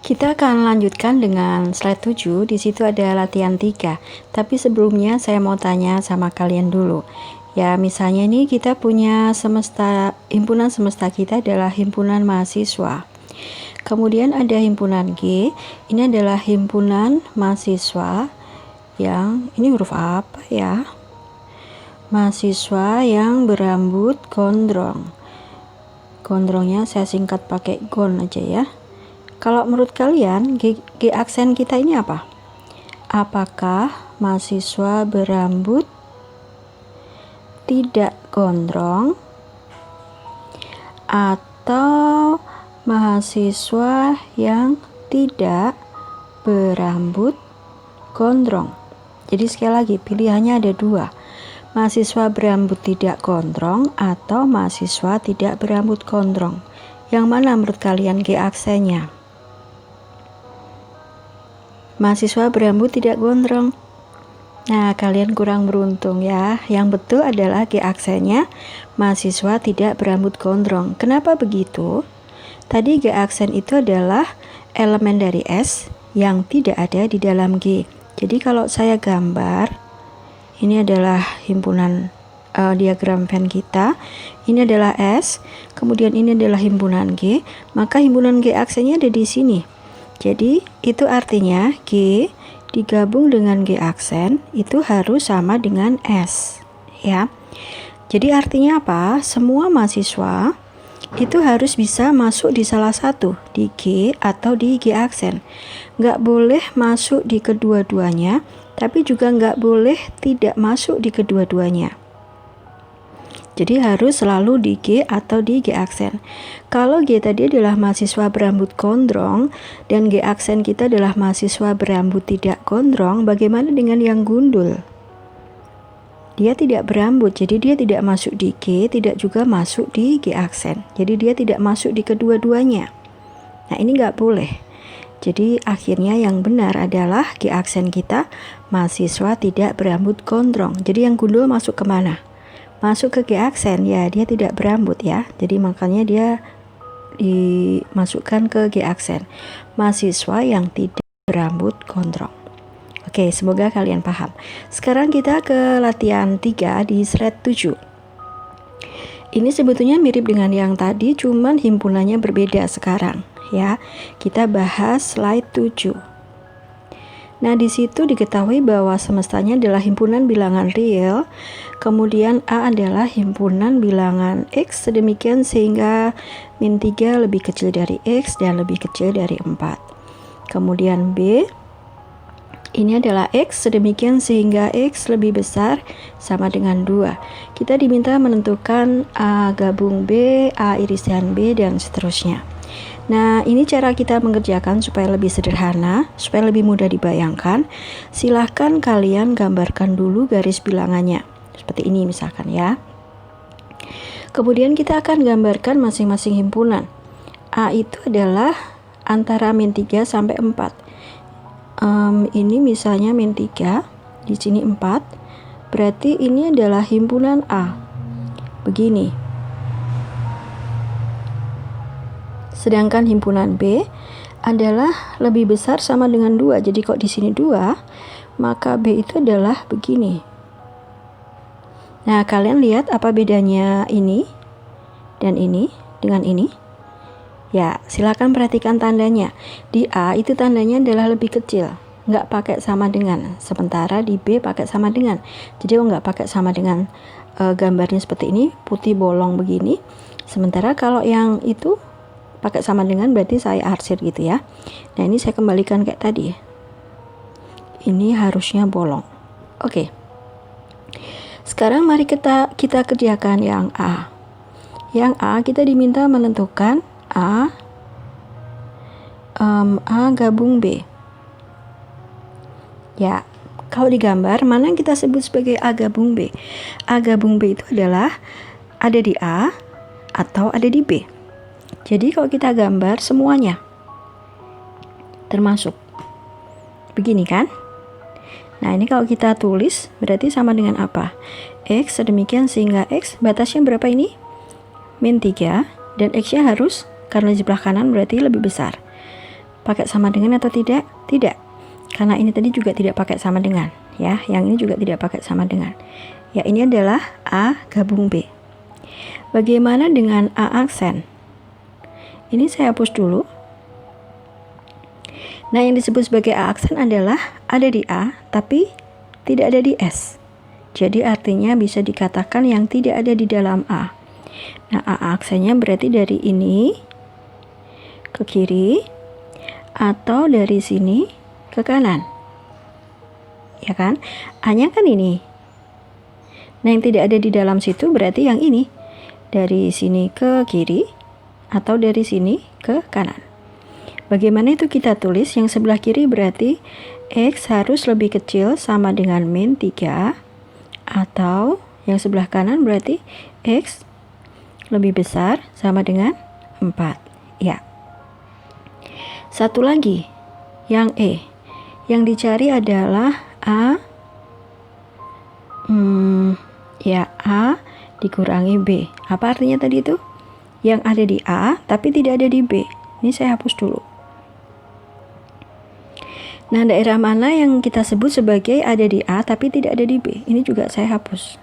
Kita akan lanjutkan dengan slide 7. Di situ ada latihan 3. Tapi sebelumnya saya mau tanya sama kalian dulu. Ya, misalnya ini kita punya himpunan semesta kita adalah himpunan mahasiswa. Kemudian ada himpunan G. Ini adalah himpunan mahasiswa yang ini huruf apa ya? Mahasiswa yang berambut gondrong. Gondrongnya saya singkat pakai gon aja ya. Kalau menurut kalian, G aksen kita ini apa? Apakah mahasiswa berambut tidak gondrong atau mahasiswa yang tidak berambut gondrong? Jadi sekali lagi, pilihannya ada dua. Mahasiswa berambut tidak gondrong atau mahasiswa tidak berambut gondrong. Yang mana menurut kalian G aksennya? Mahasiswa berambut tidak gondrong. Nah, kalian kurang beruntung ya. Yang betul adalah G aksennya mahasiswa tidak berambut gondrong. Kenapa begitu? Tadi G aksen itu adalah elemen dari S yang tidak ada di dalam G. Jadi kalau saya gambar, ini adalah himpunan diagram Venn kita. Ini adalah S, kemudian ini adalah himpunan G, maka himpunan G aksennya ada di sini. Jadi itu artinya G digabung dengan G aksen itu harus sama dengan S ya. Jadi artinya apa? Semua mahasiswa itu harus bisa masuk di salah satu, di G atau di G aksen. Nggak boleh masuk di kedua-duanya, tapi juga nggak boleh tidak masuk di kedua-duanya. Jadi harus selalu di G atau di G aksen. Kalau G tadi adalah mahasiswa berambut gondrong dan G aksen kita adalah mahasiswa berambut tidak gondrong, bagaimana dengan yang gundul? Dia tidak berambut, jadi dia tidak masuk di G, tidak juga masuk di G aksen. Jadi dia tidak masuk di kedua-duanya. Nah, ini nggak boleh. Jadi akhirnya yang benar adalah G aksen kita mahasiswa tidak berambut gondrong. Jadi yang gundul masuk kemana? Masuk ke G aksen, ya dia tidak berambut ya. Jadi makanya dia dimasukkan ke G aksen. Mahasiswa yang tidak berambut gondrong. Oke, semoga kalian paham. Sekarang kita ke latihan 3 di slide 7. Ini sebetulnya mirip dengan yang tadi, cuman himpunannya berbeda sekarang ya. Kita bahas slide 7. Nah, di situ diketahui bahwa semestanya adalah himpunan bilangan real, kemudian A adalah himpunan bilangan X, sedemikian sehingga min 3 lebih kecil dari X dan lebih kecil dari 4. Kemudian B, ini adalah X, sedemikian sehingga X lebih besar sama dengan 2. Kita diminta menentukan A gabung B, A irisan B, dan seterusnya. Nah, ini cara kita mengerjakan supaya lebih sederhana, supaya lebih mudah dibayangkan. Silahkan kalian gambarkan dulu garis bilangannya. Seperti ini misalkan ya. Kemudian kita akan gambarkan masing-masing himpunan. A itu adalah antara min 3 sampai 4. Ini misalnya min 3, di sini 4. Berarti ini adalah himpunan A. Begini. Sedangkan himpunan B adalah lebih besar sama dengan 2. Jadi kok di sini 2, maka B itu adalah begini. Nah, kalian lihat apa bedanya ini dan ini dengan ini? Ya, silakan perhatikan tandanya. Di A itu tandanya adalah lebih kecil, nggak pakai sama dengan. Sementara di B pakai sama dengan. Jadi nggak pakai sama dengan, gambarnya seperti ini, putih bolong begini. Sementara kalau yang itu pakai sama dengan berarti saya arsir gitu ya. Nah, ini saya kembalikan kayak tadi. Ini harusnya bolong. Oke. Sekarang mari kita kerjakan yang A. Yang A kita diminta menentukan A gabung B. Ya, kalau digambar mana yang kita sebut sebagai A gabung B? A gabung B itu adalah ada di A atau ada di B. Jadi kalau kita gambar semuanya termasuk begini kan? Nah, ini kalau kita tulis berarti sama dengan apa? X, sedemikian sehingga X batasnya berapa ini? Min 3, dan X nya harus, karena di sebelah kanan berarti lebih besar. pakai sama dengan atau tidak? Tidak. Karena ini tadi juga tidak pakai sama dengan, ya. Yang ini juga tidak pakai sama dengan. Ya, ini adalah A gabung B. Bagaimana dengan A aksen? Ini saya hapus dulu. Nah, yang disebut sebagai A aksen adalah ada di A, tapi tidak ada di S. Jadi artinya bisa dikatakan yang tidak ada di dalam A. Nah, A aksennya berarti dari ini ke kiri, atau dari sini ke kanan. Ya kan? A-nya kan ini. Nah, yang tidak ada di dalam situ berarti yang ini. Dari sini ke kiri, atau dari sini ke kanan. Bagaimana itu kita tulis? Yang sebelah kiri berarti X harus lebih kecil sama dengan min 3, atau yang sebelah kanan berarti X lebih besar sama dengan 4. Ya. Satu lagi, yang E. Yang dicari adalah A A dikurangi B. Apa artinya tadi itu? Yang ada di A tapi tidak ada di B. Ini saya hapus dulu. Nah, daerah mana yang kita sebut sebagai ada di A tapi tidak ada di B? Ini juga saya hapus.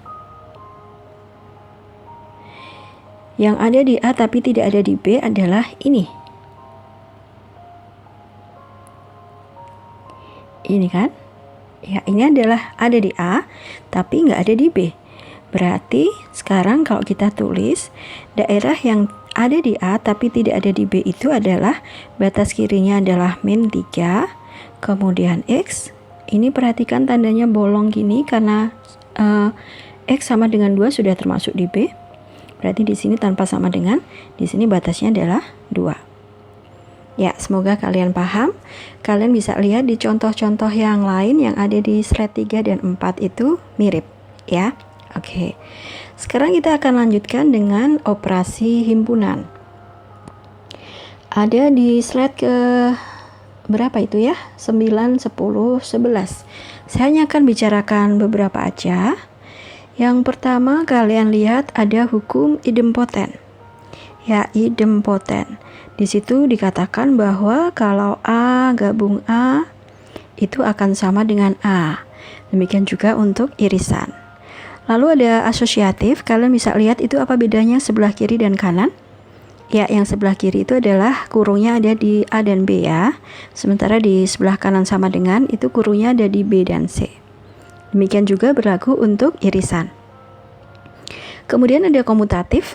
Yang ada di A tapi tidak ada di B adalah ini. Ini kan? Ya, ini adalah ada di A tapi nggak ada di B. Berarti sekarang kalau kita tulis daerah yang ada di A tapi tidak ada di B itu adalah batas kirinya adalah min 3, kemudian X. Ini perhatikan tandanya bolong gini karena X sama dengan 2 sudah termasuk di B. Berarti di sini tanpa sama dengan, di sini batasnya adalah 2. Ya, semoga kalian paham. Kalian bisa lihat di contoh-contoh yang lain yang ada di slide 3 dan 4 itu mirip, ya. Oke. Sekarang kita akan lanjutkan dengan operasi himpunan. Ada di slide ke berapa itu ya? 9, 10, 11. Saya hanya akan bicarakan beberapa aja. Yang pertama kalian lihat ada hukum idempoten. Ya, idempoten. Di situ dikatakan bahwa kalau A gabung A itu akan sama dengan A. Demikian juga untuk irisan. Lalu ada asosiatif. Kalian bisa lihat itu apa bedanya sebelah kiri dan kanan? Ya, yang sebelah kiri itu adalah kurungnya ada di A dan B ya. Sementara di sebelah kanan sama dengan itu kurungnya ada di B dan C. Demikian juga berlaku untuk irisan. Kemudian ada komutatif.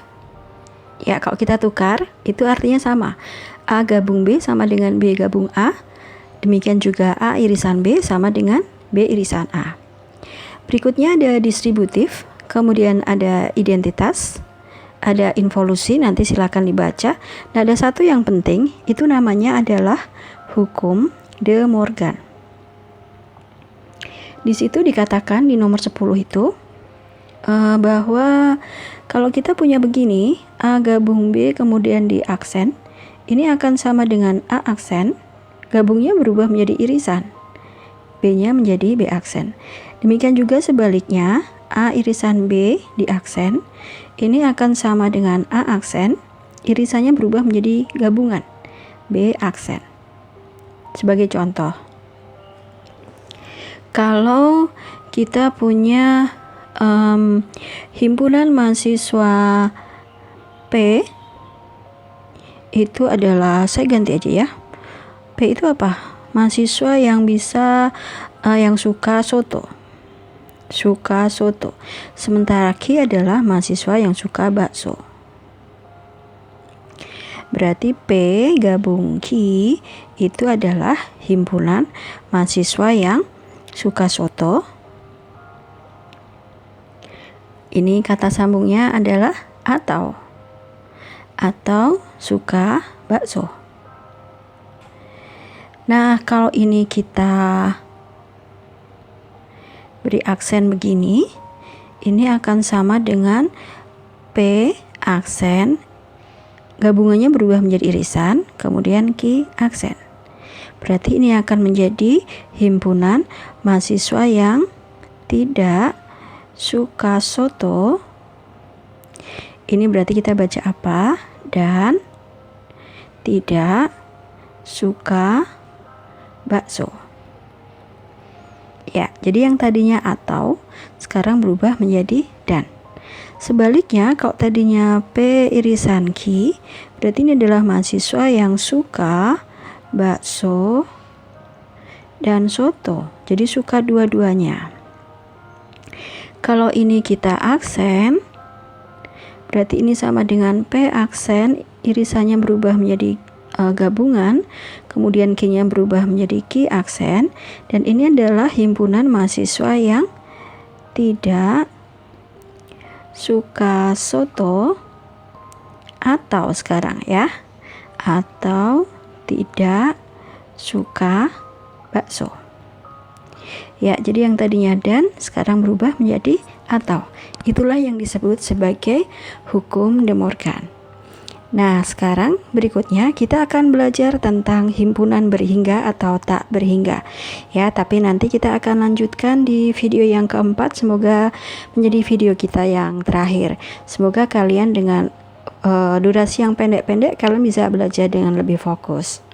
Ya, kalau kita tukar itu artinya sama. A gabung B sama dengan B gabung A. Demikian juga A irisan B sama dengan B irisan A. Berikutnya ada distributif. Kemudian ada identitas. Ada involusi, nanti silakan dibaca. Nah, ada satu yang penting, itu namanya adalah hukum De Morgan. Di situ dikatakan di nomor 10 itu bahwa kalau kita punya begini, A gabung B kemudian di aksen, ini akan sama dengan A aksen, gabungnya berubah menjadi irisan, B-nya menjadi B aksen. Demikian juga sebaliknya, A irisan B di aksen, ini akan sama dengan A aksen, irisannya berubah menjadi gabungan, B aksen. Sebagai contoh, kalau kita punya himpunan mahasiswa P, itu adalah, saya ganti aja ya, P itu apa? Mahasiswa yang bisa, yang suka soto. Sementara Q adalah mahasiswa yang suka bakso. Berarti P gabung Q itu adalah himpunan mahasiswa yang suka soto. Ini kata sambungnya adalah atau suka bakso. Nah, kalau ini kita beri aksen begini, ini akan sama dengan P aksen, gabungannya berubah menjadi irisan, kemudian Q aksen. Berarti ini akan menjadi himpunan mahasiswa yang tidak suka soto. Ini berarti kita baca apa? Dan tidak suka bakso. Ya, jadi yang tadinya atau sekarang berubah menjadi dan. Sebaliknya, kalau tadinya P irisan Q, berarti ini adalah mahasiswa yang suka bakso dan soto. Jadi suka dua-duanya. Kalau ini kita aksen, berarti ini sama dengan P aksen, irisannya berubah menjadi gabungan, kemudian Q-nya berubah menjadi Q aksen, dan ini adalah himpunan mahasiswa yang tidak suka soto atau sekarang ya, atau tidak suka bakso. Ya, jadi yang tadinya dan sekarang berubah menjadi atau. Itulah yang disebut sebagai hukum De Morgan. Nah, sekarang berikutnya kita akan belajar tentang himpunan berhingga atau tak berhingga. Ya, tapi nanti kita akan lanjutkan di video yang keempat. Semoga menjadi video kita yang terakhir. Semoga kalian dengan durasi yang pendek-pendek kalian bisa belajar dengan lebih fokus.